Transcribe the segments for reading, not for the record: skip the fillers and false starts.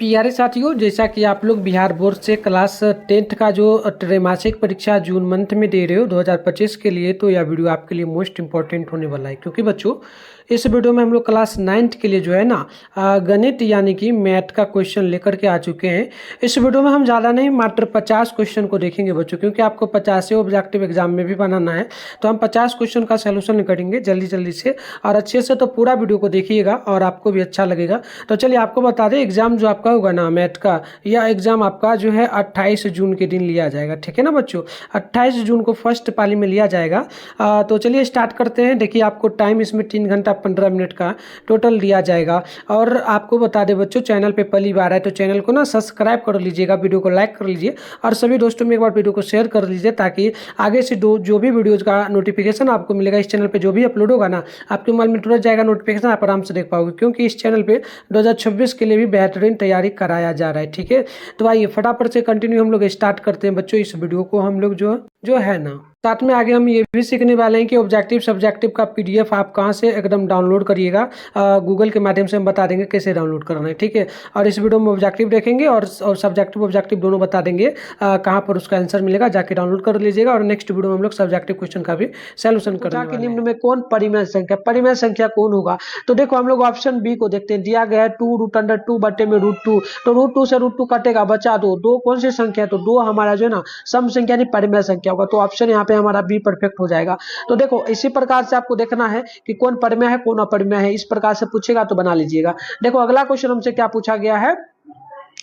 प्यारे साथियों, जैसा कि आप लोग बिहार बोर्ड से क्लास 10th का जो त्रैमासिक परीक्षा जून मंथ में दे रहे हो 2025 के लिए, तो यह वीडियो आपके लिए मोस्ट इंपॉर्टेंट होने वाला है। क्योंकि बच्चों इस वीडियो में हम लोग क्लास 9th के लिए जो है ना गणित यानी कि मैथ का क्वेश्चन लेकर के आ चुके हैं। इस वीडियो में हम ज़्यादा नहीं, मात्र 50 क्वेश्चन को देखेंगे बच्चों, क्योंकि आपको 50 ऑब्जेक्टिव एग्जाम में भी बनाना है। तो हम 50 क्वेश्चन का सोल्यूशन करेंगे जल्दी जल्दी से और अच्छे से। तो पूरा वीडियो को देखिएगा और आपको भी अच्छा लगेगा। तो चलिए आपको बता दें, एग्जाम जो आपका होगा ना मैथ का, यह एग्जाम आपका जो है 28 जून के दिन लिया जाएगा। ठीक है ना बच्चों, 28 जून को फर्स्ट पाली में लिया जाएगा। तो चलिए स्टार्ट करते हैं। देखिए आपको टाइम इसमें 3 घंटा 15 मिनट का टोटल दिया जाएगा। और आपको बता दें बच्चों, चैनल पे पहली बार है तो चैनल को ना सब्सक्राइब कर लीजिएगा, वीडियो को लाइक कर लीजिए और सभी दोस्तों में एक बार वीडियो को शेयर कर लीजिए, ताकि आगे से जो भी वीडियोज़ का नोटिफिकेशन आपको मिलेगा इस चैनल पे, जो भी अपलोड होगा ना आपके मोबाइल में तुरंत जाएगा नोटिफिकेशन, आप आराम से देख पाओगे। क्योंकि इस चैनल पे 2026 के लिए भी बेहतरीन तैयारी कराया जा रहा है। ठीक है, तो आइए फटाफट से कंटिन्यू हम लोग स्टार्ट करते हैं बच्चों इस वीडियो को। हम लोग जो है ना साथ में आगे हम ये भी सीखने वाले हैं कि ऑब्जेक्टिव सब्जेक्टिव का पीडीएफ आप कहाँ से एकदम डाउनलोड करिएगा। गूगल के माध्यम से हम बता देंगे कैसे डाउनलोड करना है। ठीक है, और इस वीडियो में ऑब्जेक्टिव देखेंगे और सब्जेक्टिव ऑब्जेक्टिव दोनों बता देंगे कहाँ पर उसका आंसर मिलेगा, जाके डाउनलोड कर लीजिएगा। और नेक्स्ट वीडियो में हम लोग सब्जेक्टिव क्वेश्चन का भी सोल्यूशन करेंगे। निम्न में कौन परिमेय संख्या कौन होगा? तो देखो हम लोग ऑप्शन बी को देखते हैं। दिया गया है 2√2 बटे में √2, तो √2 से √2 कटेगा, बचा दो कौन सी संख्या है? तो 2 हमारा जो है ना सम संख्या यानी परिमेय संख्या होगा। तो ऑप्शन यहाँ पे हमारा बी परफेक्ट हो जाएगा। तो देखो इसी प्रकार से आपको देखना है कि कौन परिमेय है कौन अपरिमेय है। इस प्रकार से पूछेगा तो बना लीजिएगा। देखो अगला क्वेश्चन हमसे क्या पूछा गया है,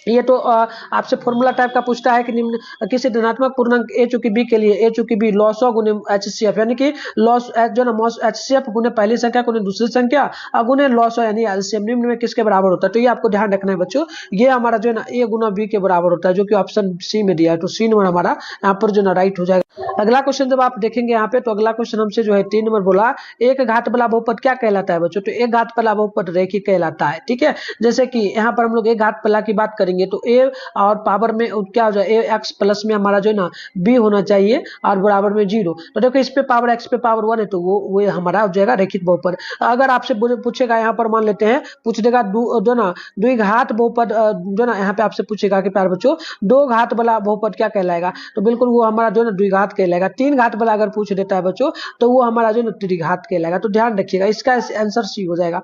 ये तो आपसे फॉर्मूला टाइप का पूछता है कि निम्न किसी धनात्मक पूर्णांक a चूंकि b के लिए a चूंकि b लॉसो गुने HCF, यानी कि लॉस जो ना HCF गुने पहली संख्या गुने दूसरी संख्या गुने लॉसो यानी LCM निम्न में किसके बराबर होता है? तो ये आपको ध्यान रखना है बच्चों, ये हमारा जो है ना a गुना b के बराबर होता है, जो कि ऑप्शन सी में दिया है। तो सी नंबर हमारा यहाँ पर जो ना राइट हो जाएगा। अगला क्वेश्चन जब आप देखेंगे यहाँ पे, तो अगला क्वेश्चन हमसे जो है 3 नंबर बोला, एक घात वाला बहुपद क्या कहलाता है बच्चों? तो एक घात वाला बहुपद रेखीय कहलाता है। ठीक है, जैसे कि यहाँ पर हम लोग एक घात वाला की बात करेंगे तो a और पावर में क्या हो जाए, ax प्लस में हमारा जो है ना b होना चाहिए और बराबर में 0। तो देखो इस पे पावर x पे पावर 1 है, तो वो हमारा हो जाएगा रैखिक बहुपद। अगर आपसे पूछेगा यहाँ पर, मान लेते हैं पूछ देगा जो ना द्विघात बहुपद, जो ना यहाँ पे आपसे पूछेगा कि प्यारे बच्चों 2 घात वाला बहुपद क्या कहलाएगा? तो बिल्कुल वो हमारा जो ना द्विघात कहलाएगा। 3 घात वाला अगर पूछ देता है बच्चों तो वो हमारा जो ना त्रिघात कहलाएगा। तो ध्यान रखिएगा, इसका आंसर सी हो जाएगा।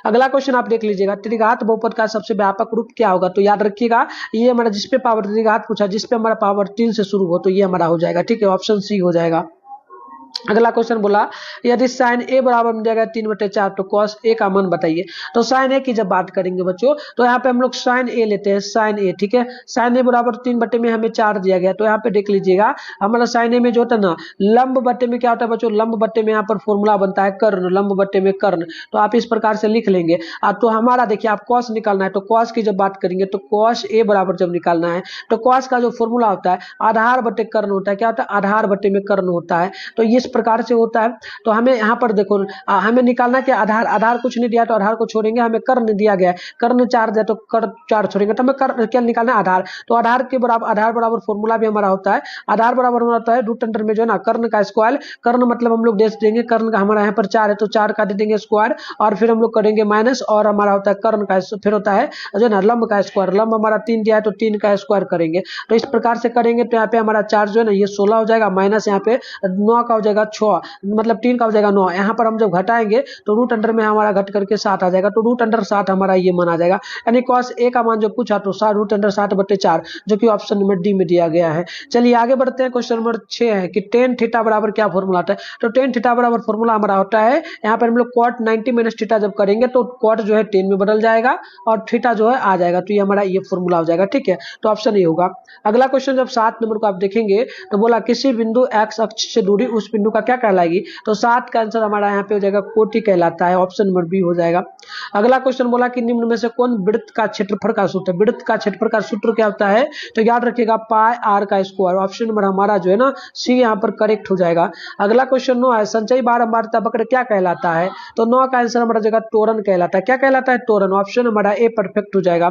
अगला क्वेश्चन आप देख लीजिएगा, त्रिघात बहुपद का सबसे व्यापक रूप क्या होगा? तो याद रखिएगा, ये हमारा जिस पे पावर त्रिघात पूछा, जिस पे हमारा पावर 3 से शुरू हो, तो ये हमारा हो जाएगा। ठीक है, ऑप्शन सी हो जाएगा। अगला क्वेश्चन बोला, यदि साइन ए बराबर मिल जाएगा 3/4 तो कॉस ए का मान बताइए। तो साइन ए की जब बात करेंगे बच्चों, तो यहाँ पे हम लोग साइन ए लेते हैं, साइन ए। ठीक है, साइन ए बराबर 3 बटे में हमें 4 दिया गया। तो यहाँ पे देख लीजिएगा, हमारा साइन ए में जो होता है ना लंब बटे में क्या होता है बच्चों? लंब बटे में यहाँ पर फॉर्मूला बनता है कर्ण, लंब बटे में कर्ण। तो आप इस प्रकार से लिख लेंगे। तो हमारा देखिए आप कॉस निकालना है, तो कॉस की जब बात करेंगे तो कॉस ए बराबर जब निकालना है तो कॉस का जो फॉर्मूला होता है आधार बटे कर्ण होता है। क्या होता है? आधार बटे में कर्ण होता है। तो इस प्रकार से होता है। तो हमें यहाँ पर देखो हमें निकालना कि आधार कुछ नहीं दिया तो आधार को छोड़ेंगे, हमें कर्ण दिया गया है, कर्ण 4 दिया तो कर्ण 4 छोड़ेंगे, तो हमें कर्ण क्या निकालना है? आधार। तो आधार के बराबर, आधार बराबर फॉर्मूला भी हमारा होता है, आधार बराबर होता है रूट अंडर में जो है ना कर्ण का स्क्वायर। कर्ण मतलब हम लोग देख देंगे, कर्ण का हमारा यहाँ पर 4 है तो 4 का दे देंगे स्क्वायर, और फिर हम लोग करेंगे माइनस, और हमारा होता है कर्ण का, फिर होता है जो है ना लंब का स्क्वायर। लंब हमारा 3 दिया है तो 3 का स्क्वायर करेंगे। तो इस प्रकार से करेंगे तो यहाँ पे हमारा 4 जो है ना ये 16 हो जाएगा, माइनस यहाँ पे 9 का हो जाएगा 6, मतलब 3 का हो जाएगा 9। यहाँ पर हम जब घटाएंगे तो रूट अंडर में हमारा घट करके 7 आ जाएगा। तो रूट अंडर 7 हमारा ये मान आ जाएगा। यानी कॉस ए का मान जो पूछा तो रूट अंडर 7/4, जो कि ऑप्शन नंबर डी में दिया गया है। चलिए आगे बढ़ते हैं। क्वेश्चन नंबर 6 है कि टेन थीटा बराबर क्या फॉर्मूला होता है? तो टेन थीटा बराबर फॉर्मूला हमारा होता है, यहाँ पर हम लोग कॉट 90 माइनस थीटा जब करेंगे तो कॉट जो है 10 में बदल जाएगा और थीटा जो है आ जाएगा। तो ये हमारा ये फॉर्मूला हो जाएगा। ठीक है, तो ऑप्शन ये होगा। अगला क्वेश्चन जब 7 नंबर को आप देखेंगे तो बोला किसी बिंदु एक्स अक्ष से दूरी उस बिंदु का क्या कहलाएगी? तो 7 का आंसर हमारा यहाँ पे हो जाएगा कोटि कहलाता है, ऑप्शन नंबर बी हो जाएगा। अगला क्वेश्चन बोला कि निम्न में से कौन वृत्त का क्षेत्रफल का सूत्र? वृत्त का क्षेत्रफल का सूत्र क्या होता है? तो याद रखिएगा पाई आर का स्क्वायर। ऑप्शन नंबर हमारा जो है ना सी यहाँ पर करेक्ट हो जाएगा। अगला क्वेश्चन 9 है, संचयी बारंबारता वक्र क्या कहलाता है? तो 9 का आंसर हमारा जगह त्वरण कहलाता है। क्या कहलाता है? त्वरण। ऑप्शन हमारा ए परफेक्ट हो जाएगा।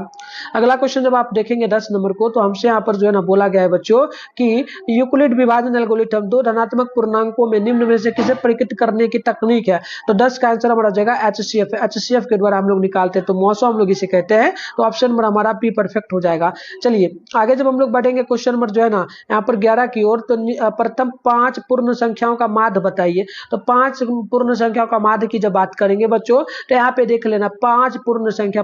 अगला क्वेश्चन जब आप देखेंगे 10 नंबर को, तो हमसे यहाँ पर जो है ना बोला गया है बच्चों कि यूक्लिड विभाजन एल्गोरिथम दो धनात्मक पूर्णांकों में निम्न में से किसे परिवर्तित करने की तकनीक है। तो 10 का आंसर हमारा हो जाएगा HCF। HCF के द्वारा हम लोग निकालते हैं, तो मौसम हम लोग इसे कहते हैं। तो ऑप्शन नंबर हमारा बी परफेक्ट हो जाएगा। चलिए आगे जब हम लोग बढ़ेंगे क्वेश्चन नंबर जो है ना यहाँ पर 11 की ओर, तो प्रथम 5 पूर्ण संख्याओं का माध्य बताइए। तो 5 पूर्ण संख्याओं का माध्य की जब बात करेंगे बच्चों, तो यहाँ पे देख लेना 5 पूर्ण संख्या,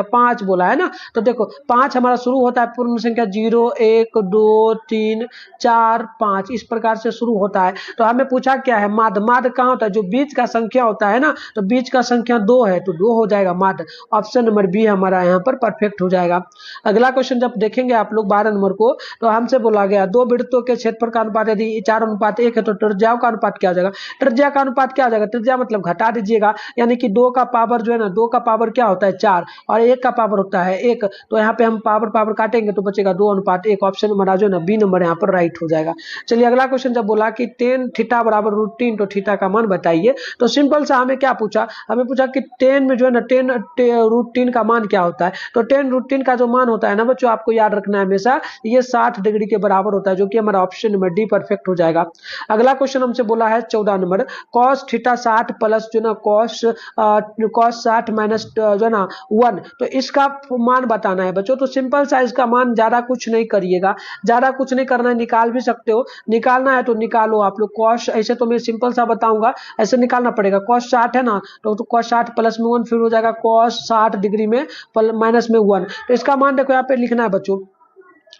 5 बोला है ना। तो देखो 5 हमारा शुरू होता है पूर्ण संख्या 0 1 2 3 4 5 इस प्रकार से शुरू होता है। तो हमें पूछा क्या है माध्य। माध्य कहाँ होता है, जो बीच का संख्या होता है ना, तो बीच का संख्या 2 है, तो 2 हो जाएगा माध्य। ऑप्शन नंबर बी हमारा यहाँ पर परफेक्ट हो जाएगा। अगला क्वेश्चन जब देखेंगे आप लोग 12 नंबर को, तो हमसे बोला गया दो वृत्तों के क्षेत्रफल का अनुपात यदि 4:1 है, तो त्रिज्याओं का अनुपात क्या हो जाएगा। त्रिज्या का अनुपात क्या हो जाएगा, त्रिज्या मतलब घटा दीजिएगा, यानी कि 2 का पावर जो है ना, 2 का पावर क्या होता है 4 और 1 का पावर होता है 1। तो यहाँ पे हम पावर काटेंगे तो बचेगा 2:1। ऑप्शन हमारा जो है ना बी नंबर यहाँ पर राइट हो जाएगा। चलिए अगला क्वेश्चन जब बोला कि tan थीटा बराबर √3, तो थीटा का मान बताइए। तो सिंपल सा हमें क्या पूछा, हमें पूछा कि tan में जो है ना tan √3 का मान क्या होता है। तो tan √3 का जो मान होता है ना बच्चों, आपको याद रखना है हमेशा, ये 60 डिग्री के बराबर होता है, जो कि हमारा ऑप्शन नंबर डी परफेक्ट हो जाएगा। अगला क्वेश्चन हमसे बोला है 14 नंबर, cos थीटा 60 प्लस जो ना cos 60 माइनस जो है ना 1, तो इसका मान बताना है बच्चों। तो सिंपल सा इसका मान, ज्यादा कुछ नहीं करिएगा, ज्यादा कुछ नहीं करना है, निकाल भी सकते हो, निकालना है तो निकालो आप लोग। cos ऐसे तो मैं सिंपल सा बताऊंगा, ऐसे निकालना पड़ेगा। cos 60 है ना, तो cos 60 प्लस में 1 फिर हो जाएगा cos 60 डिग्री में माइनस में 1। तो इसका मान देखो यहाँ पे लिखना है बच्चों।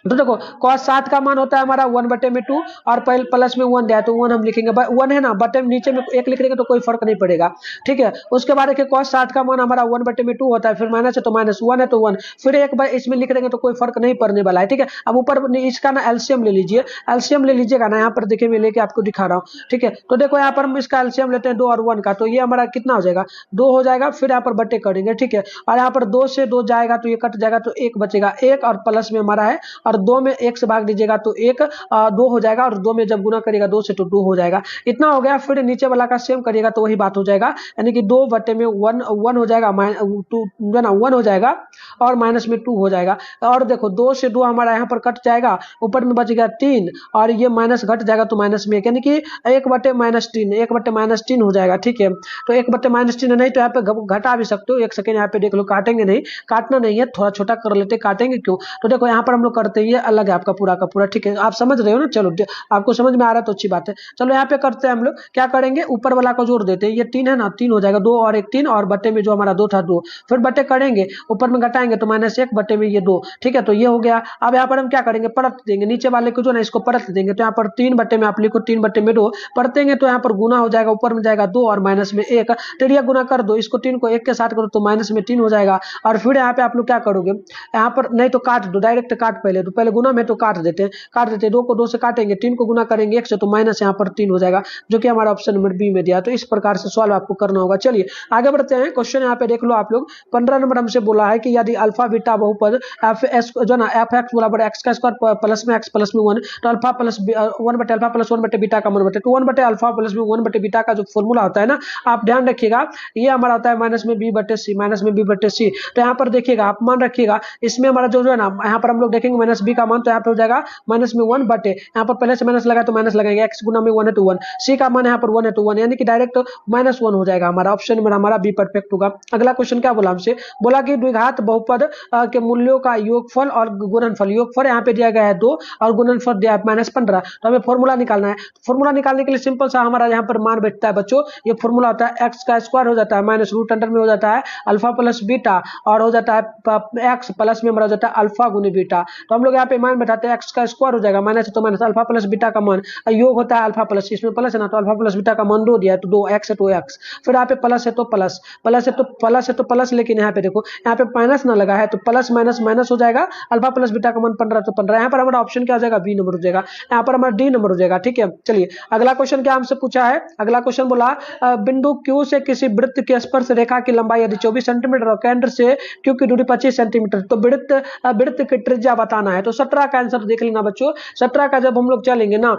तो देखो cos 60 का मान होता है हमारा 1/2 और प्लस में 1 दिया, तो 1 हम लिखेंगे, 1 है ना, बटे नीचे में 1 लिख देंगे तो कोई फर्क नहीं पड़ेगा, ठीक है। उसके बाद देखिए cos 60 का मान हमारा 1/2 होता है, फिर माइनस है तो माइनस, 1 है तो 1, फिर एक बार इसमें लिख देंगे तो कोई फर्क नहीं पड़ने वाला है, ठीक है। अब ऊपर इसका ना एलसीएम ले लीजिए, एलसीएम ले लीजिएगा ना, यहाँ पर देखिए मैं लेके आपको दिखा रहा हूँ, ठीक है। तो देखो यहाँ पर हम इसका एलसीएम लेते हैं 2 और 1 का, तो ये हमारा कितना हो जाएगा 2 हो जाएगा, फिर यहाँ पर बटे करेंगे, ठीक है। और यहाँ पर 2 से 2 जाएगा तो ये कट जाएगा, तो 1 बचेगा, 1 और प्लस में हमारा है, और 2 में 1 से भाग दीजिएगा तो 1 2 हो जाएगा, और 2 में जब गुना करिएगा 2 से तो 2 हो जाएगा। इतना हो गया, फिर नीचे वाला का सेम करिएगा तो वही बात हो जाएगा, यानी कि 2 बटे में 1 हो जाएगा, 1 हो जाएगा और माइनस में 2 हो जाएगा। और देखो 2 से 2 हमारा यहाँ पर कट जाएगा, ऊपर में बच गया 3 और ये माइनस घट जाएगा तो माइनस में 1, यानी कि 1/-3 1/-3 हो जाएगा, ठीक है। तो 1/-3 नहीं तो यहाँ पे घटा भी सकते हो। 1 सेकेंड यहाँ पे देख लो, काटेंगे नहीं, काटना नहीं है, थोड़ा छोटा कर लेते, काटेंगे क्यों। तो देखो यहाँ पर हम लोग करते हैं, ये अलग है आपका पूरा का पूरा, ठीक है, आप समझ रहे हो ना। चलो आपको समझ में आ रहा है तो अच्छी बात है। चलो यहाँ पे करते हैं हम लोग, क्या करेंगे, ऊपर वाला को जोड़ देते हैं, ये 3 है ना, 3 हो जाएगा, 2 और 1 3, और बटे में जो हमारा 2 था 2, फिर बटे करेंगे, ऊपर में घटाएंगे तो -1 बटे में ये 2, ठीक है। तो ये हो गया। अब यहाँ पर हम क्या करेंगे, परत देंगे, नीचे वाले को जो ना इसको परत देंगे, तो यहाँ पर 3 बटे में आप लिखो 3 बटे में 2, परतेंगे तो यहाँ पर गुना हो जाएगा, ऊपर में जाएगा 2 और माइनस में 1, टेढ़िया गुना कर दो, इसको 3 को 1 के साथ करो तो माइनस में 3 हो जाएगा। और फिर यहाँ पे आप लोग क्या करोगे, यहाँ पर नहीं तो काट दो, डायरेक्ट काट, पहले गुना में तो काट देते हैं, 2 को 2 से काटेंगे, 3 को गुना करेंगे 1 से तो माइनस यहाँ पर 3 हो जाएगा, जो कि हमारा ऑप्शन नंबर बी में दिया। तो इस प्रकार से सॉल्व आपको करना होगा। चलिए आगे बढ़ते हैं। क्वेश्चन यहाँ पे देख लो आप लोग, 15 नंबर हमसे बोला है कि यदि अल्फा बीटा बहुपद एफ एस जो ना एफ एक्स बराबर एक्स का स्क्वायर प्लस में एक्स प्लस में 1, तो अल्फा प्लस 1/अल्फा प्लस 1/बीटा का मान बटे, तो 1/अल्फा प्लस 1/बीटा का जो फॉर्मूला होता है ना, आप ध्यान रखिएगा, ये हमारा होता है माइनस में b/c। तो यहाँ पर देखिएगा, आप मान रखिएगा, इसमें हमारा जो है ना, यहाँ पर हम लोग देखेंगे माइनस b का मान, तो यहाँ पे हो जाएगा माइनस में 1 बटे, यहाँ पर पहले से माइनस लगा तो माइनस लगाएंगे, x गुना में 1 है तो 1, c का मान यहाँ पर 1 है तो 1, यानी कि डायरेक्ट -1 हो जाएगा हमारा। ऑप्शन में हमारा बी परफेक्ट होगा। अगला क्वेश्चन क्या बोला हमसे, बोला कि द्विघात बहुपद के मूल्यों का योगफल और गुणनफल, योगफल यहाँ पे दिया गया है 2 और गुणनफल दिया है -15, तो हमें फॉर्मूला निकालना है। फॉर्मूला निकालने के लिए सिंपल सा हमारा यहाँ पर मान बैठता है बच्चों, ये फॉर्मूला होता है एक्स का स्क्वायर हो जाता है माइनस रूट अंडर में हो जाता है अल्फा प्लस बीटा, और हो जाता है एक्स प्लस में हमारा हो जाता है अल्फा गुने बीटा। तो हम लोग यहाँ पे मान बैठाते हैं, एक्स का स्क्वायर हो जाएगा, माइनस है तो माइनस, अल्फा प्लस बीटा का मान, योग होता है अल्फा प्लस, इसमें प्लस है ना, तो अल्फा प्लस बीटा का मान 2 दिया है तो 2, एक्स है तो एक्स, फिर यहाँ पे प्लस है तो प्लस, लेकिन यहाँ पे देखो यहाँ पे माइनस ना लगा है तो प्लस माइनस माइनस हो जाएगा, अल्फा प्लस बीटा का मान 15 तो 15, यहाँ पर हमारा ऑप्शन क्या हो जाएगा, बी नंबर हो जाएगा, यहाँ पर हमारा डी नंबर हो जाएगा, ठीक है। चलिए अगला क्वेश्चन क्या हमसे पूछा है, अगला क्वेश्चन बोला बिंदु Q से किसी वृत्त की स्पर्श रेखा की लंबाई यदि 24 सेंटीमीटर और केंद्र से Q की दूरी 25 सेंटीमीटर, तो वृत्त की त्रिज्या बताना है। तो 17 का आंसर देख लेना बच्चों। 17 का जब हम लोग चलेंगे ना,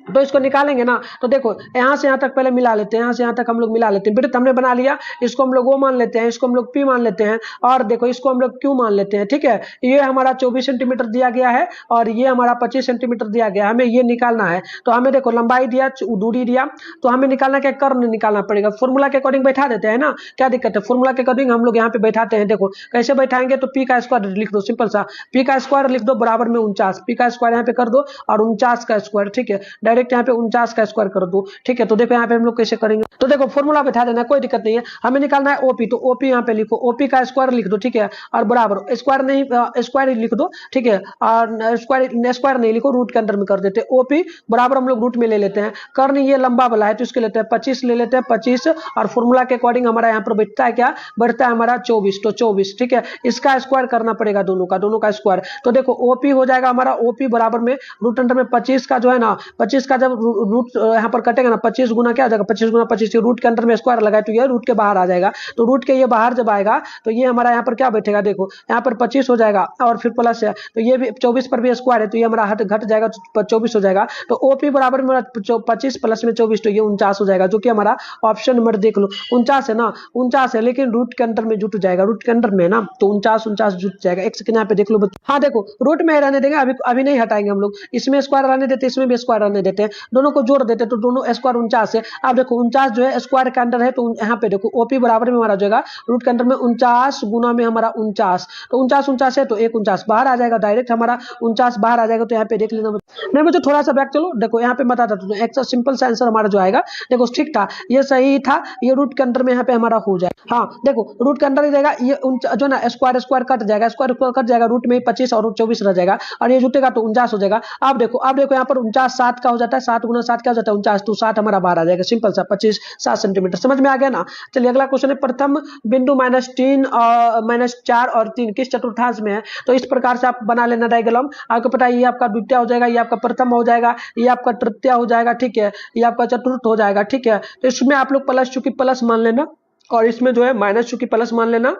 तो इसको निकालेंगे ना, तो देखो यहाँ से यहाँ तक पहले मिला लेते हैं, यहाँ से यहाँ तक हम लोग मिला लेते हैं। बेटे हमने बना लिया, इसको हम लोग वो मान लेते हैं, इसको हम लोग पी मान लेते हैं, और देखो इसको हम लोग क्यू मान लेते हैं। ठीक है, ये हमारा 24 सेंटीमीटर दिया गया है और ये हमारा 25 सेंटीमीटर दिया गया है। हमें ये निकालना है, तो हमें देखो लंबाई दिया, दूरी दिया, तो हमें निकालना क्या, कर्ण निकालना पड़ेगा। फॉर्मूला के अकॉर्डिंग बैठा देते हैं ना, क्या दिक्कत है, फॉर्मूला के अकॉर्डिंग हम लोग यहाँ पे बैठाते हैं। देखो कैसे बैठाएंगे, तो पी का स्क्वायर लिख दो, सिंपल सा पी का स्क्वायर लिख दो बराबर में 49, पी का स्क्वायर यहाँ पे कर दो और 49 का स्क्वायर। ठीक है, डायरेक्ट यहाँ पे 49 का स्क्वायर कर दो। ठीक है, तो देखो यहाँ पे हम लोग कैसे करेंगे, तो देखो फॉर्मूला बैठा देना, कोई दिक्कत नहीं है। हमें निकालना है ओपी, तो ओपी यहाँ पे लिखो, ओपी का स्क्वायर लिख दो। ठीक है, और बराबर स्क्वायर नहीं, स्क्वायर ही लिख दो। ठीक है, और स्क्वायर नहीं लिखो, रूट के अंदर में कर देते हैं। ओपी बराबर हम लोग रूट में ले लेते हैं। कर्ण ये लंबा वाला है तो इसके लेते हैं 25 ले लेते हैं, 25, और फॉर्मूला के अकॉर्डिंग हमारा यहाँ पर बैठता है क्या, बढ़ता है हमारा 24, तो 24। ठीक है, इसका स्क्वायर करना पड़ेगा, दोनों का स्क्वायर। तो देखो ओपी हो जाएगा हमारा, ओपी बराबर में रूट अंडर में 25 का जो है ना, 25 का जब रूट यहाँ पर कटेगा ना, 25 गुना क्या हो जाएगा, 25 गुना 25, रूट के अंदर में स्क्वायर लगाए तो ये रूट के बाहर आ जाएगा। तो रूट के ये बाहर जब आएगा तो ये हमारा यहाँ पर क्या बैठेगा, देखो यहाँ पर 25 हो जाएगा और फिर प्लस है, तो ये भी 24 पर भी स्क्वायर है तो ये हमारा घट जाएगा, तो 24 हो जाएगा। तो ओपी बराबर में 25 प्लस में 24, तो ये 49 हो जाएगा, जो कि हमारा ऑप्शन नंबर देख लो 49 है ना, 49 है, लेकिन रूट के अंदर में जुट जाएगा, रूट के अंदर में ना, तो 49 जुट जाएगा। एक सेकंड यहाँ पे देख लो। हाँ देखो रूट में रहने देंगे, अभी नहीं हटाएंगे हम लोग, इसमें स्क्वायर रहने देते, इसमें भी स्क्वायर रहने देते हैं, दोनों को जोड़ देते तो दोनों स्क्वायर 49 है। अब देखो 49 जो है स्क्वायर के अंदर है, तो यहाँ पे देखो ओपी बराबर में हमारा जो है रूट के अंदर में 49 गुना में हमारा 49, तो 49 है तो एक 49 बाहर आ जाएगा, डायरेक्ट हमारा 49 बाहर आ जाएगा। तो यहाँ पे देख लेना, नहीं मुझे थोड़ा सा बैक चलो, देखो यहाँ पे बता देता हूँ, एक सिंपल सा आंसर हमारा जो आएगा, देखो ठीक था, ये सही था, ये रूट के अंदर में यहाँ पे हमारा हो जाए। हाँ देखो रूट के अंदर ही रहेगा, ये जो ना स्क्वायर कट जाएगा, स्क्वायर कट जाएगा, रूट में 25 और 24 रह जाएगा, और ये जुटेगा तो 49 हो जाएगा। अब देखो यहाँ पर 49 7 का हो जाता है, 7 गुना 7 क्या हो जाता है 49, तो 7 हमारा बाहर आ जाएगा, सिंपल सा 25 7 सेंटीमीटर। समझ में आ गया ना। चलिए अगला क्वेश्चन है, प्रथम बिंदु -4 और 3 किस चतुर्थांश में है। तो इस प्रकार से आप बना लेना डायग्राम, आपको पता है ये आपका द्वितीय हो जाएगा, ये आपका प्रथम हो जाएगा, ये आपका तृतीय हो जाएगा। ठीक है, ये आपका चतुर्थ हो जाएगा। ठीक है, तो इसमें आप लोग प्लस चूंकि प्लस मान लेना, और इसमें जो है माइनस चूंकि प्लस मान लेना,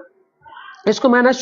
इसको माइनस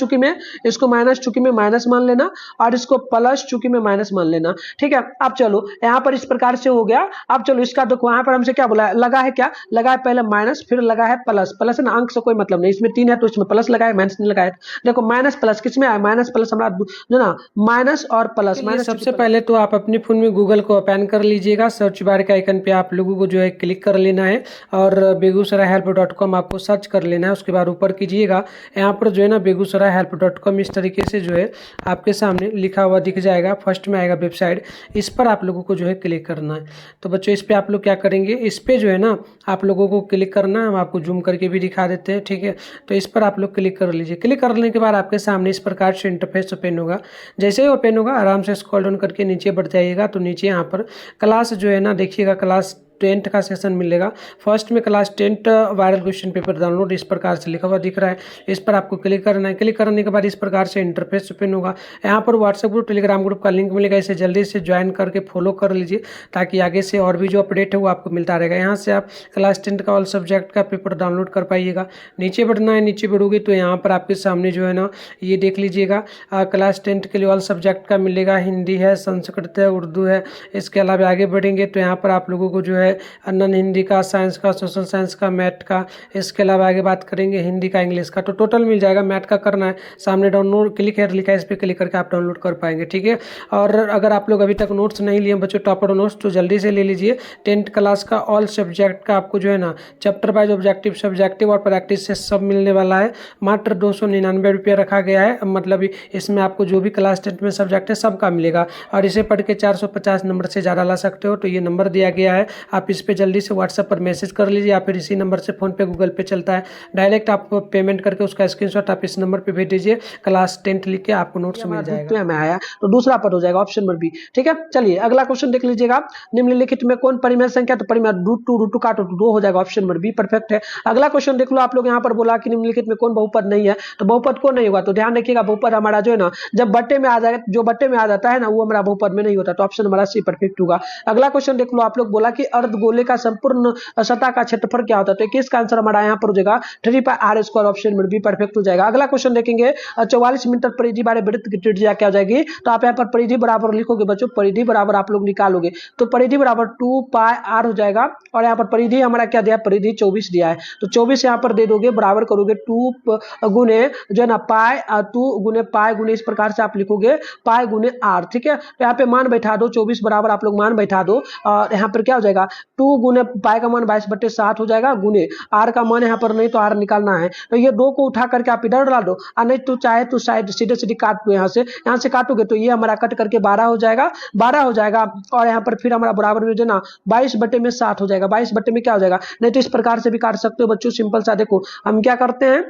चूंकि में माइनस मान लेना, और इसको प्लस चूंकि में माइनस मान लेना। ठीक है, अब चलो यहाँ पर इस प्रकार से हो गया। अब चलो इसका देखो यहाँ पर हमसे क्या बोला है, लगा है क्या, लगा है पहले माइनस, फिर लगा है प्लस, प्लस है ना, अंक से कोई मतलब नहीं, इसमें 3 है तो इसमें प्लस लगा है, माइनस नहीं लगा है। देखो माइनस प्लस किसमें आया, माइनस प्लस हमारा जो ना माइनस और प्लस माइनस। सबसे पहले तो आप अपने फोन में गूगल को ओपन कर लीजिएगा, सर्च बार के आइकन पे आप लोगों को जो है क्लिक कर लेना है, और begusarai-help.com आपको सर्च कर लेना है। उसके बाद ऊपर कीजिएगा, यहाँ पर जो है ना begusarai-help.com इस तरीके से जो है आपके सामने लिखा हुआ दिख जाएगा, फर्स्ट में आएगा वेबसाइट, इस पर आप लोगों को जो है क्लिक करना है। तो बच्चों इस पर आप लोग क्या करेंगे, इस पर जो है ना आप लोगों को क्लिक करना है, हम आपको जूम करके भी दिखा देते हैं। ठीक है, तो इस पर आप लोग क्लिक कर लीजिए। क्लिक करने के बाद आपके सामने इस प्रकार से इंटरफेस ओपन होगा। जैसे ही ओपन होगा आराम से स्क्रॉल डाउन करके नीचे बढ़ जाइएगा, तो नीचे यहाँ पर क्लास जो है ना देखिएगा, क्लास 10th का सेशन मिलेगा। फर्स्ट में class 10th viral question paper download इस प्रकार से लिखा हुआ दिख रहा है, इस पर आपको क्लिक करना है। क्लिक करने के बाद इस प्रकार से इंटरफेस ओपन होगा। यहाँ पर व्हाट्सएप ग्रुप टेलीग्राम ग्रुप का लिंक मिलेगा, इसे जल्दी से ज्वाइन करके फॉलो कर लीजिए, ताकि आगे से और भी जो अपडेट है वो आपको मिलता रहेगा। यहाँ से आप क्लास 10th का ऑल सब्जेक्ट का पेपर डाउनलोड कर पाइएगा। नीचे बढ़ना है, नीचे बढ़ोगे तो यहाँ पर आपके सामने जो है ना ये देख लीजिएगा, क्लास 10th के लिए ऑल सब्जेक्ट का मिलेगा, हिंदी है, संस्कृत है, उर्दू है। इसके अलावा आगे बढ़ेंगे तो यहाँ पर आप लोगों को जो है नॉन हिंदी का, साइंस का, सोशल साइंस का, मैथ का, इसके अलावा आगे बात करेंगे हिंदी का, इंग्लिश का, तो टोटल मिल जाएगा। मैथ का करना है, सामने डाउनलोड क्लिक है लिखा है, इस पर क्लिक करके आप डाउनलोड कर पाएंगे। ठीक है, और अगर आप लोग अभी तक नोट्स नहीं लिए बच्चों, टॉपर नोट्स, तो जल्दी से ले लीजिए। 10th क्लास का ऑल सब्जेक्ट का आपको जो है ना चैप्टर वाइज ऑब्जेक्टिव, सब्जेक्टिव और प्रैक्टिस से सब मिलने वाला है। मात्र 299 रुपये रखा गया है, मतलब इसमें आपको जो भी क्लास 10th में सब्जेक्ट है सबका मिलेगा, और इसे पढ़ के 450 नंबर से ज़्यादा ला सकते हो। तो ये नंबर दिया गया है, आप इस पर जल्दी से व्हाट्सएप पर मैसेज कर लीजिए, या फिर इसी नंबर से फोन पे गूगल पे चलता है, डायरेक्ट आप पेमेंट करके उसका स्क्रीनशॉट आप इस नंबर पे भेज दीजिए, क्लास 10th लिख के आपको नोट्स मिल जाएगा। में आया तो दूसरा पद हो जाएगा ऑप्शन नंबर बी। ठीक है, चलिए अगला क्वेश्चन देख लीजिएगा, निम्नलिखित में कौन परिमेय संख्या, तो परिमेय √2 काटो तो 2 हो जाएगा, ऑप्शन नंबर बी परफेक्ट है। अगला क्वेश्चन देख लो आप लोग, यहाँ पर बोला कि निम्नलिखित में कौन बहुपद नहीं है, तो बहुपद को नहीं होगा, तो ध्यान रखिएगा बहुपद हमारा जो है ना जब बट्टे में आ जाएगा, जो बट्टे में आ जाता है ना वो हमारा बहुपद में नहीं होता, तो ऑप्शन हमारा सी परफेक्ट होगा। अगला क्वेश्चन देख लो आप लोग, बोला कि अर्ध गोले का संपूर्ण सतह का क्षेत्रफल क्या होता है? तो 21 का आंसर हमारा यहाँ पर हो जाएगा 3πr²। Option number be perfect हो जाएगा। अगला क्वेश्चन देखेंगे 44 मीटर परिधि वाले वृत्त की त्रिज्या क्या हो जाएगी? तो आप यहाँ पर परिधि बराबर लिखोगे बच्चों, परिधि बराबर आप लोग निकालोगे तो परिधि बराबर 2πr हो जाएगा। और यहाँ पर परिधि हमारा क्या दिया है? परिधि 24 दिया है, तो 24 यहाँ पर दे दोगे, बराबर करोगे 2 गुने जो है ना पाई 2 गुने पाई गुने, इस प्रकार से आप लिखोगे पाई गुने आर। ठीक है, तो यहाँ पे मान बैठा दो, 24 बराबर आप लोग मान बैठा दो और यहाँ पर क्या हो जाएगा 2 गुने पाई का मान 22/7 हो जाएगा, गुने आर का मान यहाँ पर नहीं तो आर निकालना है, तो ये 2 को उठा करके आप इधर डाल दो और नहीं तो चाहे तो साइड सीधे सीधे काट दो, यहाँ से काटोगे तो ये हमारा कट करके 12 हो जाएगा, 12 हो जाएगा। और यहाँ पर फिर हमारा बराबर में जो ना 22/7 हो जाएगा, 22 में क्या हो जाएगा, नहीं तो इस प्रकार से भी काट सकते हो बच्चों। सिंपल सा देखो हम क्या करते हैं,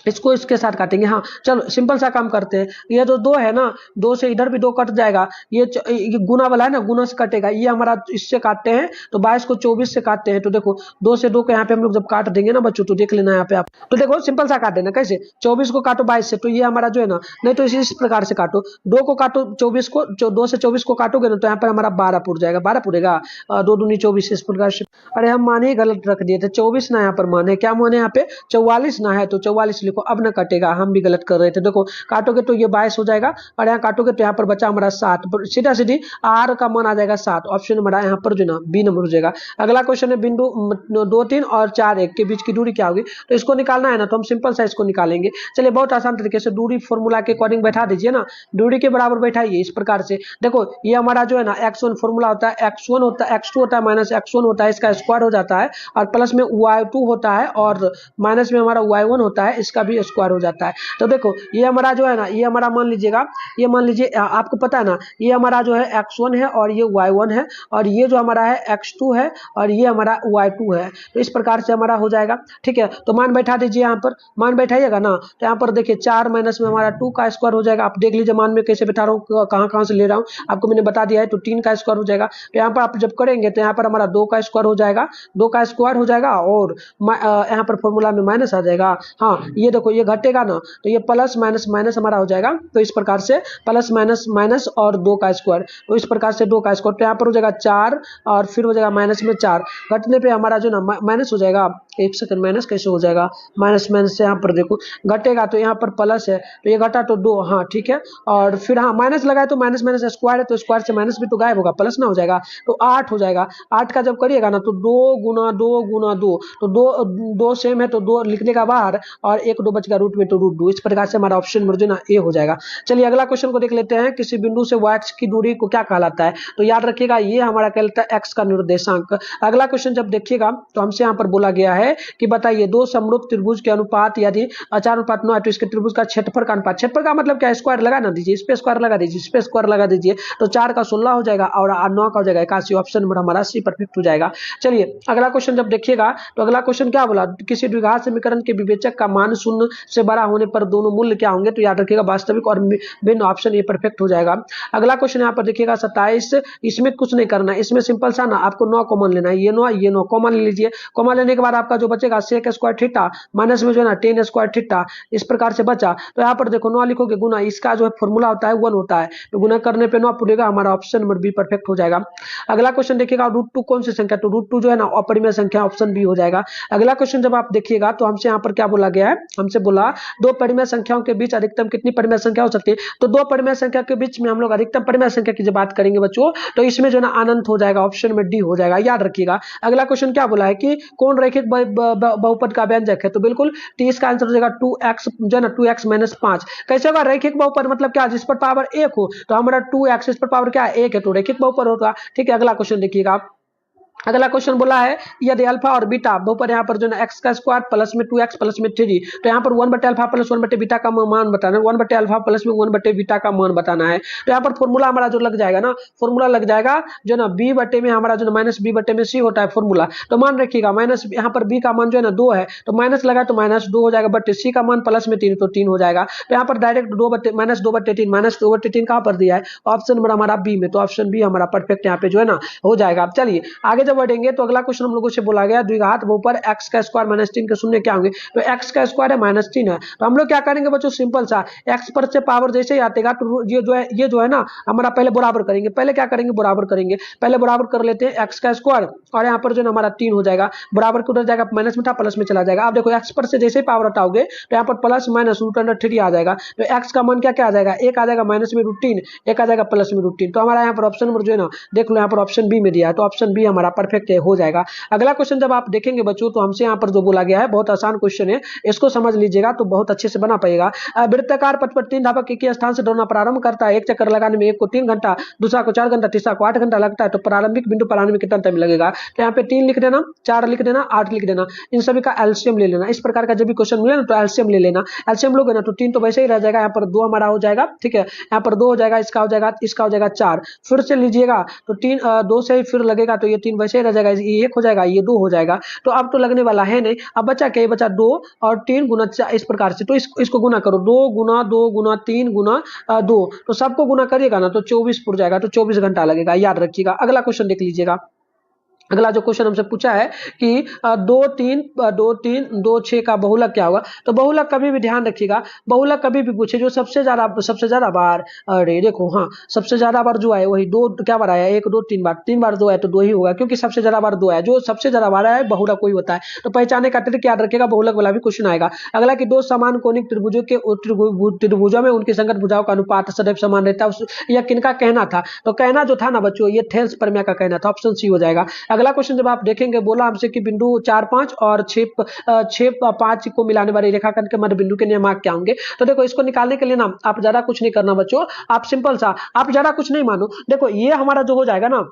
इसको इसके साथ काटेंगे। हाँ चलो सिंपल सा काम करते हैं, ये जो 2 है ना, 2 से इधर भी 2 कट जाएगा, ये गुना वाला है ना, गुना से कटेगा, ये हमारा इससे काटते हैं तो 22 को 24 से काटते हैं, तो देखो 2 से 2 को यहाँ पे हम लोग जब काट देंगे ना बच्चों, तो देख लेना यहाँ पे आप, तो देखो सिंपल सा काट देना। कैसे? 24 को काटो 22 से, तो ये हमारा जो है ना, नहीं तो इस प्रकार से काटो, 2 को काटो 24 को, 2 से 24 को काटोगे ना तो यहाँ पर हमारा 12 पुर जाएगा, 12 पुरेगा, 2 दूनी 24 इस प्रकार से। अरे हम मान ही गलत रख दिए थे, 24 ना यहाँ पर मान है, क्या मान है यहाँ पे 44 ना है, तो 44 लिखो, अब ना कटेगा, हम भी गलत कर रहे थे। देखो काटोगे तो ये 22 हो जाएगा और यहाँ काटोगे तो यहाँ पर बचा हमारा 7, सीधा सीधी आर का मान आ जाएगा 7। ऑप्शन हमारा यहाँ पर जो ना बी नंबर हो जाएगा। अगला क्वेश्चन है बिंदु 2, 3 और 4, 1 के बीच की दूरी क्या होगी? तो इसको निकालना है ना, तो हम सिंपल सा इसको निकालेंगे। चलिए बहुत आसान तरीके से दूरी फॉर्मूला के अकॉर्डिंग बैठा दीजिए ना, दूरी के बराबर बैठाइए इस प्रकार से। देखो ये हमारा जो है ना x1 फॉर्मूला होता है, x1 होता है, x2 होता है, माइनस x1 होता है, इसका स्क्वायर हो जाता है, और प्लस में y2 होता है, और माइनस में हमारा y1 होता है, इसका भी स्क्वायर हो जाता है। तो देखो ये हमारा जो है ना, ये हमारा मान लीजिएगा, ये मान लीजिए आपको पता है ना, ये हमारा जो है x1 है और ये y1 है, और ये जो हमारा है x2 है और ये हमारा y2 है, तो इस प्रकार से हमारा हो जाएगा। ठीक है, तो मान बैठा दीजिए, यहाँ पर मान बैठाइएगा ना, तो यहाँ पर देखिए 4 माइनस में हमारा 2 का स्क्वायर हो जाएगा। आप देख लीजिए मान में कैसे बैठा रहा हूँ, कहाँ से ले रहा हूँ, आपको मैंने बता दिया है। तो 3 का स्क्वायर हो जाएगा, तो यहाँ पर आप जब करेंगे तो यहाँ पर हमारा 2 का स्क्वायर हो जाएगा, 2 का स्क्वायर हो जाएगा, और यहाँ पर फॉर्मूला में माइनस आ जाएगा। हाँ ये देखो ये घटेगा ना, तो ये प्लस माइनस माइनस हमारा हो जाएगा, तो इस प्रकार से प्लस माइनस माइनस और 2 का स्क्वायर, तो इस प्रकार से 2 का स्क्वायर, तो यहाँ पर हो जाएगा 4 और फिर हो जाएगा माइनस में 4, घटने पे हमारा जो ना माइनस हो जाएगा। एक सेकंड, माइनस कैसे हो जाएगा, माइनस माइनस से यहाँ पर देखो घटेगा, तो यहाँ पर प्लस है, तो ये घटा तो 2, हाँ ठीक है, और फिर हाँ माइनस लगाए तो माइनस माइनस स्क्वायर है, तो स्क्वायर से माइनस भी तो गायब होगा, प्लस ना हो जाएगा, तो 8 हो जाएगा। 8 का जब करिएगा ना तो 2 गुना 2 गुना 2, तो 2 सेम है तो 2 लिखने का बाहर, और 1 2 बच गया रूट में, तो √2, इस प्रकार से हमारा ऑप्शन नंबर जो ना ए हो जाएगा। चलिए अगला क्वेश्चन को देख लेते हैं, किसी बिंदु से y की दूरी को क्या कहलाता है? तो याद रखिएगा ये हमारा कहलाता है x का निर्देशांक। अगला क्वेश्चन जब देखिएगा तो हमसे यहाँ पर बोला गया है कि बताइए 2 समरूप त्रिभुज के अनुपात यदि 4:9 है तो इसके त्रिभुज का क्षेत्रफल का अनुपात, क्षेत्रफल का मतलब क्या है, स्क्वायर लगा ना दीजिए, इस पे स्क्वायर लगा दीजिए, इस पे स्क्वायर लगा दीजिए, तो 4 का 16 हो जाएगा और 9 का हो जाएगा 81। ऑप्शन नंबर हमारा सी परफेक्ट हो जाएगा। चलिए अगला क्वेश्चन जब देखिएगा तो अगला क्वेश्चन क्या बोला, किसी द्विघात समीकरण के विवेचक का मान 0 से बड़ा होने पर दोनों मूल्य क्या होंगे? तो याद रखिएगा वास्तविक और भिन्न, ऑप्शन ये परफेक्ट हो जाएगा। अगला क्वेश्चन यहाँ पर देखिएगा 27, इसमें कुछ नहीं करना है, इसमें सिंपल सा ना आपको 9 कॉमन लेना है, ये 9 कॉमन ले लीजिए। कॉमन लेने के बाद आपका जो बचेगा sec स्क्वायर थीटा माइनस में जो है ना tan स्क्वायर थीटा, इस प्रकार से बचा। तो यहाँ पर देखो 9 लिखोगे, गुना इसका जो है फॉर्मूला होता है 1 होता है, तो गुना करने पे 9 पूरेगा, हमारा ऑप्शन नंबर बी परफेक्ट हो जाएगा। अगला क्वेश्चन देखिएगा √2 कौन सी संख्या, तो √2 जो है ना अपरिमेय संख्या, ऑप्शन बी हो जाएगा। अगला क्वेश्चन जब आप देखिएगा तो हमसे यहाँ पर क्या बोला गया है, हमसे बोला 2 परिमेय संख्याओं के बीच अधिकतम कितनी परिमेय संख्या हो सकती है? तो 2 परिमेय संख्या के बीच में हम लोग अधिकतम परिमेय संख्या की जब बात करेंगे बच्चों, तो इसमें जो ना अनंत हो जाएगा, ऑप्शन में डी हो जाएगा, याद रखिएगा। अगला क्वेश्चन क्या बोला है कि कौन रैखिक बहुपद का व्यंजक है? तो बिल्कुल टी, इसका आंसर हो जाएगा 2x जो ना 2x - 5। कैसे होगा रैखिक बहुपद, मतलब क्या, जिस पर पावर 1 हो, तो हमारा 2x इस पर पावर क्या है 1 है, तो रैखिक बहुपद होगा। ठीक है, अगला क्वेश्चन देखिएगा। अगला क्वेश्चन बोला है यदि अल्फा और बीटा बहुपद यहाँ पर जो है x का स्क्वायर प्लस में 2x प्लस में 3, तो यहाँ पर 1/अल्फा प्लस 1/बीटा का मान बताना है, 1/अल्फा प्लस में 1/बीटा का मान बताना है। तो यहाँ पर फॉर्मूला हमारा जो लग जाएगा ना, फॉर्मूला लग जाएगा जो ना b बटे में हमारा जो ना माइनस b बटे में c होता है फॉर्मूला। तो मान रखिएगा माइनस यहाँ पर b का मान जो है ना 2 है, तो माइनस लगा तो -2 हो जाएगा, बट c का मान प्लस में 3 तो 3 हो जाएगा। तो यहाँ पर डायरेक्ट -2/3 -2/3 कहाँ पर दिया है? ऑप्शन नंबर हमारा बी में, तो ऑप्शन बी हमारा परफेक्ट यहाँ पे जो है ना हो जाएगा। चलिए आगे जब बढ़ेंगे तो अगला क्वेश्चन हम लोगों से बोला गया द्विघात बहुपद x का स्क्वायर माइनस 3 के शून्य क्या होंगे, तो x का स्क्वायर है माइनस 3 है, तो हम लोग क्या करेंगे बच्चों, सिंपल सा x पर से पावर जैसे ही आतेगा तो ये जो है ना हमारा पहले बराबर करेंगे, पहले क्या करेंगे बराबर करेंगे, पहले बराबर कर लेते हैं x का स्क्वायर और यहाँ पर जो है हमारा 3 हो जाएगा, बराबर को उधर जाएगा माइनस में था प्लस में चला जाएगा। अब देखो x पर से जैसे ही पावर हटाओगे तो यहाँ पर प्लस माइनस √3 आ जाएगा, तो x का मान क्या क्या आ जाएगा, एक आ जाएगा माइनस में √3, एक आ जाएगा प्लस में √3, तो हमारा यहाँ पर ऑप्शन नंबर जो है ना देख लो यहाँ पर ऑप्शन बी में दिया है, तो ऑप्शन बी हमारा परफेक्ट हो जाएगा। अगला क्वेश्चन जब आप देखेंगे बच्चों तो हमसे यहाँ पर जो बोला गया है बहुत आसान क्वेश्चन है, इसको समझ लीजिएगा तो बहुत अच्छे से बना पाएगा। वृत्ताकार पथ पर 3 धावक एक ही स्थान से दौड़ना प्रारंभ करता है, एक चक्कर लगाने में एक को 3 घंटा, दूसरा को 4 घंटा, तीसरा को 8 घंटा लगता है, तो प्रारंभिक बिंदु पर आने में कितना टाइम लगेगा, तो यहाँ पे 3 लिख देना, 4 लिख देना, 8 लिख देना, इन सभी का एलसीएम ले लेना। इस प्रकार का जब भी क्वेश्चन मिले ना तो एलसीएम ले लेना, एलसीएम लोगे ना तो 3 तो वैसे ही रह जाएगा, यहाँ पर 2 हमारा हो जाएगा, ठीक है, यहाँ पर 2 हो जाएगा, इसका हो जाएगा, इसका हो जाएगा 4, फिर से लीजिएगा तो 3 2 से ही फिर लगेगा तो ये 3 वैसे ही रह जाएगा, ये 1 हो जाएगा, ये 2 हो जाएगा, तो अब तो लगने वाला है नहीं, अब बचा क्या, बचा 2 और 3 गुना 4 इस प्रकार से, तो इसको गुना करो, 2 गुना 3 गुना 2, तो सबको गुना करिएगा ना तो 24 पुर जाएगा, तो 24 घंटा लगेगा, याद रखिएगा। अगला क्वेश्चन देख लीजिएगा, अगला जो क्वेश्चन हमसे पूछा है कि 2 3 2 6 का बहुलक क्या होगा, तो बहुलक कभी भी ध्यान रखिएगा, बहुलक कभी भी पूछे जो सबसे ज्यादा बार, अरे देखो हाँ सबसे ज्यादा बार जो आए वही 2 क्या बार आया, 1 2 3 बार 2 आया तो 2 ही होगा, क्योंकि सबसे ज्यादा बार 2 आया, जो सबसे ज्यादा बार आया बहुलक कोई होता है, तो पहचाने का ट्रिक याद रखिएगा, बहुलक वाला भी क्वेश्चन आएगा। अगला कि 2 समान कोणिक त्रिभुजों में उनकी संगत भुजाओं का अनुपात सदैव समान रहता है, यह किनका कहना था, तो कहना जो था ना बच्चों ये थेल्स परमिया का कहना था, ऑप्शन सी हो जाएगा। अगला क्वेश्चन जब आप देखेंगे बोला हमसे कि बिंदु 4 5 और 6 5 को मिलाने वाली रेखाखंड के मध्य बिंदु के नियमांक क्या होंगे, तो देखो इसको निकालने के लिए ना आप ज्यादा कुछ नहीं करना बच्चों, आप सिंपल सा आप ज्यादा कुछ नहीं मानो, देखो ये हमारा जो हो जाएगा ना,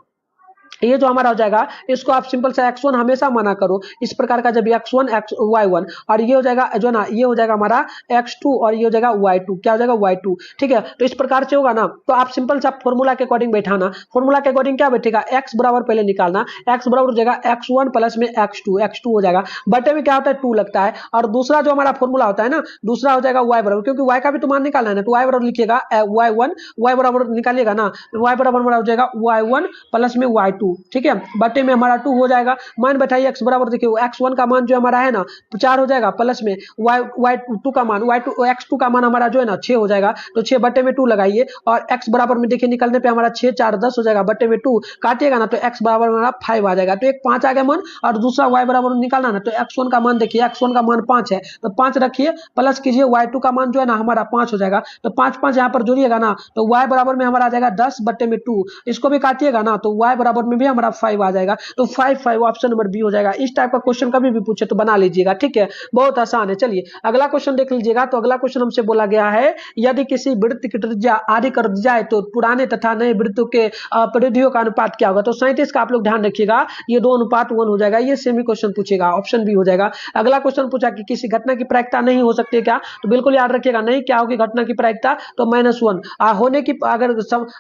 ये जो हमारा हो जाएगा इसको आप सिंपल सा x1 हमेशा माना करो, इस प्रकार का जब x1 y1 और ये हो जाएगा जो ना ये हो जाएगा हमारा x2 और ये हो जाएगा y2, क्या हो जाएगा y2, ठीक है, तो इस प्रकार से होगा ना, तो आप सिंपल सा फॉर्मूला के अकॉर्डिंग बैठाना, फॉर्मूला के अकॉर्डिंग क्या बैठेगा, x बराबर पहले निकालना, x बराबर हो जाएगा x1 प्लस में x2 हो जाएगा, बटे में क्या होता है 2 लगता है, और दूसरा जो हमारा फॉर्मूला होता है ना दूसरा हो जाएगा y बराबर, क्योंकि y का भी तो मान निकालना है ना, तो y बराबर लिखिएगा y1, y बराबर निकालिएगा ना, y बराबर हो जाएगा y1 प्लस में y2, ठीक है, बटे में हमारा 2 हो जाएगा, मान बैठाइए x बराबर देखिए x1 का मान जो हमारा है ना 4 हो जाएगा, प्लस में y2 का मान x2 का मान हमारा जो है ना 6 हो जाएगा, तो 6 बटे में 2 लगाइए और x बराबर में देखिए निकलने पे हमारा 6 4 10 हो जाएगा, बटे में 2 काटिएगा ना तो x बराबर हमारा 5 आ जाएगा, तो एक 5 आ गया मान, और दूसरा y बराबर निकालना ना तो x1 का मान देखिए x1 का मान 5 है, तो 5 रखिए प्लस कीजिए y2 का मान जो है ना हमारा 5 हो जाएगा, तो 5 5 यहाँ पर जोड़िएगा ना तो y बराबर में हमारा आ जाएगा 10 बटे में 2, इसको भी काटिएगा ना तो y बराबर में भी हमारा 5 आ जाएगा, तो 5 ऑप्शन नंबर बी हो जाएगा। इस टाइप का क्वेश्चन कभी भी पूछे तो बना लीजिएगा, ठीक है, बहुत आसान है। चलिए अगला क्वेश्चन देख लीजिएगा, तो अगला क्वेश्चन हमसे बोला गया है यदि किसी वृत्त की त्रिज्या आधी कर दी जाए तो पुराने तथा नए वृत्तों के परिधियों का अनुपात क्या होगा, तो 37 का आप लोग ध्यान रखिएगा, ये 2 अनुपात 1 हो जाएगा, ये सेमी क्वेश्चन पूछेगा, ऑप्शन बी हो जाएगा। अगला क्वेश्चन पूछा कि किसी घटना की प्रायिकता नहीं हो सकती क्या, तो बिल्कुल याद रखिएगा नहीं, क्या होगी घटना की प्रायिकता, तो -1 होने की, अगर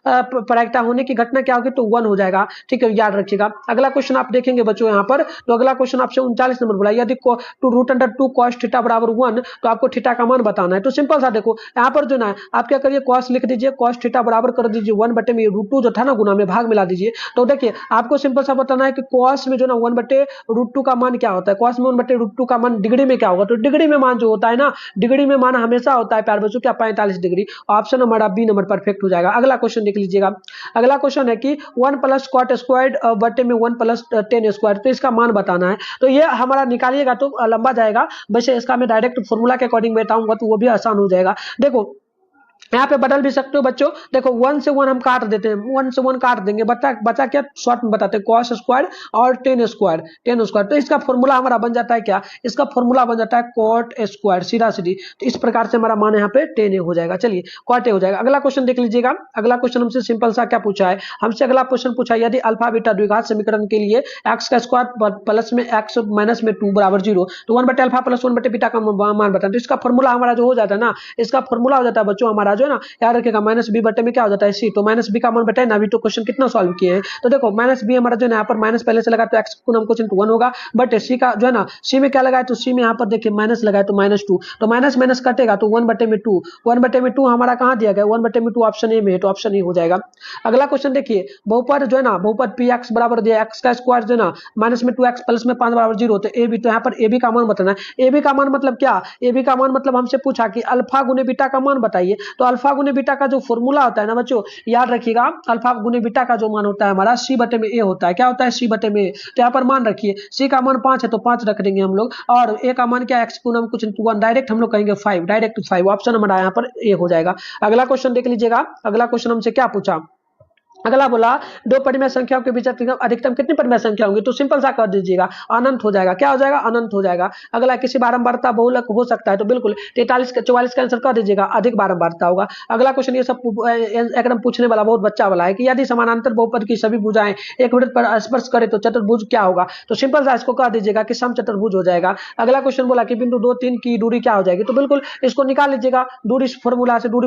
प्रायिकता होने की घटना क्या होगी तो 1 हो जाएगा, ठीक है, याद रखिएगा। अगला क्वेश्चन आप देखेंगे बच्चों यहाँ पर, तो अगला क्वेश्चन आपसे 39 नंबर बोला यदि √2 cos थीटा बराबर 1 तो आपको थीटा का मान बताना है, तो सिंपल सा देखो यहाँ पर जो ना आप क्या करिए cos लिख दीजिए, cos थीटा बराबर कर दीजिए 1 बटे में √2 जो था ना गुना में भाग मिला दीजिए, तो देखिए आपको सिंपल सा बताना है कि cos में जो ना 1 बटे √2 का मान क्या होता है, cos में 1 बटे √2 का मान डिग्री में क्या होगा, तो डिग्री में मान जो होता है ना, डिग्री में मान हमेशा होता है प्यार बच्चों क्या 45 डिग्री, ऑप्शन हमारा बी नंबर परफेक्ट हो जाएगा। अगला क्वेश्चन देख लीजिएगा, अगला क्वेश्चन है कि 1 + cot स्क्वायर्ड बटे में 1 + tan स्क्वायर, तो इसका मान बताना है, तो ये हमारा निकालिएगा तो लंबा जाएगा, वैसे इसका मैं डायरेक्ट फॉर्मूला के अकॉर्डिंग बैठाऊंगा तो वो भी आसान हो जाएगा। देखो यहाँ पे बदल भी सकते हो बच्चों, देखो 1 से 1 हम काट देते हैं, 1 से 1 काट देंगे, बचा क्या शॉर्ट में बताते हैं cos स्क्वायर और tan स्क्वायर, तो इसका फॉर्मूला हमारा बन जाता है क्या, इसका फॉर्मूला बन जाता है cot स्क्वायर, सीधा सीधी, तो इस प्रकार से हमारा मान यहाँ पे tan हो जाएगा। चलिए cot हो जाएगा। अगला क्वेश्चन देख लीजिएगा, अगला क्वेश्चन हमसे सिंपल सा क्या पूछा है, हमसे अगला क्वेश्चन पूछा यदि अल्फा बीटा द्विघात समीकरण के लिए x का स्क्वायर प्लस में x माइनस में 2 बराबर 0, तो 1 बटे अल्फा प्लस 1 बटे बीटा का मान बताना, तो इसका फॉर्मूला हमारा जो हो जाता है ना, इसका फॉर्मूला हो जाता है बच्चों हमारा हमारा जो है ना याद रखेगा माइनस बी बटे में क्या हो जाता है सी, तो माइनस बी का मान बताए ना, अभी तो क्वेश्चन कितना सॉल्व किए हैं। तो देखो माइनस बी हमारा जो है यहाँ पर माइनस पहले से लगा तो एक्स गुना कुछ इंटू 1 होगा, बट सी का जो है ना सी में क्या लगाए तो सी में यहाँ पर देखिए माइनस लगाए तो -2, तो माइनस माइनस कटेगा तो 1/2, 1/2 हमारा कहाँ दिया गया 1/2 ऑप्शन ए में है, तो ऑप्शन ए हो जाएगा। अगला क्वेश्चन देखिए बहुपद जो है ना बहुपद पी एक्स बराबर दिया एक्स का स्क्वायर जो है ना माइनस में 2x प्लस में 5 बराबर 0, तो ए बी, तो यहाँ पर ए बी का मान बताना है। ए बी का मान मतलब क्या, ए बी का मान मतलब हमसे पूछा कि अल्फा गुने बीटा का मान बताइए, तो अल्फा गुने बीटा का जो फॉर्मूला होता है ना बच्चों याद रखिएगा, अल्फा गुने बीटा का जो मान होता है हमारा सी बटे में ए होता है, क्या होता है सी बटे में ए, तो यहाँ पर मान रखिए सी का मान 5 है तो 5 रख देंगे हम लोग, और ए का मान क्या एक्स गुना कुछ इंटू 1, डायरेक्ट हम लोग कहेंगे 5, डायरेक्ट 5, ऑप्शन हमारा यहाँ पर ए हो जाएगा। अगला क्वेश्चन देख लीजिएगा, अगला क्वेश्चन हमसे क्या पूछा, अगला बोला दो परिमेय संख्याओं के बीच अधिकतम कितनी परिमेय संख्या होंगी, तो सिंपल सा कर दीजिएगा अनंत हो जाएगा, क्या हो जाएगा अनंत हो जाएगा। अगला किसी बारंबारता बहुलक हो सकता है, तो बिल्कुल 43 44 का आंसर कर दीजिएगा, अधिक बारंबारता होगा। अगला क्वेश्चन ये सब एकदम पूछने वाला बहुत बच्चा वाला है कि यदि समानांतर बहुपद की सभी भुजाएं एक वृत्त पर स्पर्श करे तो चतुर्भुज क्या होगा, तो सिंपल सा इसको कह दीजिएगा कि समचतुर्भुज हो जाएगा। अगला क्वेश्चन बोला कि बिंदु 2 3 की दूरी क्या हो जाएगी, तो बिल्कुल इसको निकाल लीजिएगा दूरी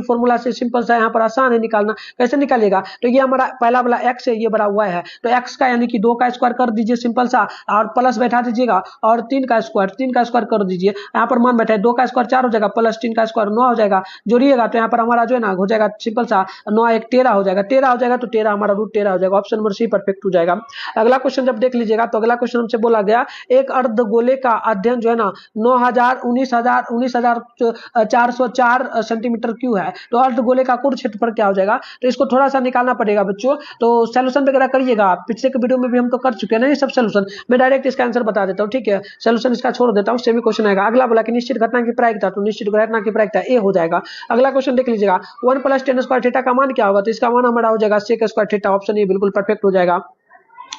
फॉर्मूला से सिंपल सा यहाँ पर आसान है निकालना, कैसे निकालिएगा, तो ये हमारा पहला वाला x है, ये बड़ा हुआ है, तो x का यानी कि 2 का स्क्वायर कर दीजिए सिंपल सा, और प्लस बैठा दीजिएगा, और 3 का स्क्वायर कर दीजिए, यहाँ पर मान बैठा है 2 का स्क्वायर 4 हो जाएगा, प्लस 3 का स्क्वायर 9 हो जाएगा, जोड़िएगा तो यहाँ पर हमारा जो है ना हो जाएगा सिंपल सा 9 1 13 हो जाएगा, 13 हो जाएगा तो 13 हमारा रूट 13 हो जाएगा, ऑप्शन नंबर सी परफेक्ट हो जाएगा। अगला क्वेश्चन जब देख लीजिएगा तो अगला क्वेश्चन हमसे बोला गया एक अर्धगोले का अध्ययन जो है ना 19,404 सेंटीमीटर क्यूब है, तो अर्धगोले का कुल क्षेत्रफल क्या हो जाएगा, तो इसको थोड़ा सा निकालना पड़ेगा बच्चों, तो सॉल्यूशन वगैरह करिएगा, पिछले के वीडियो में भी हम तो कर चुके हैं ना ये सब सॉल्यूशन, मैं डायरेक्ट इसका आंसर बता देता हूं, ठीक है सॉल्यूशन इसका छोड़ देता हूं, सेमी क्वेश्चन आएगा। अगला बोला कि निश्चित घटना की प्रायिकता, तो निश्चित घटना की प्रायिकता ए हो जाएगा। अगला क्वेश्चन देख लीजिएगा 1 + tan स्क्वायर थीटा का मान क्या होगा, तो इसका मान हमारा हो जाएगा sec square theta, option A बिल्कुल परफेक्ट हो जाएगा।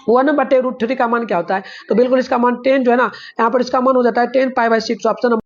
1/√3 का मान क्या होता है, तो बिल्कुल इसका मान 10 जो है ना यहाँ पर इसका मान हो जाता है 10 π/6, ऑप्शन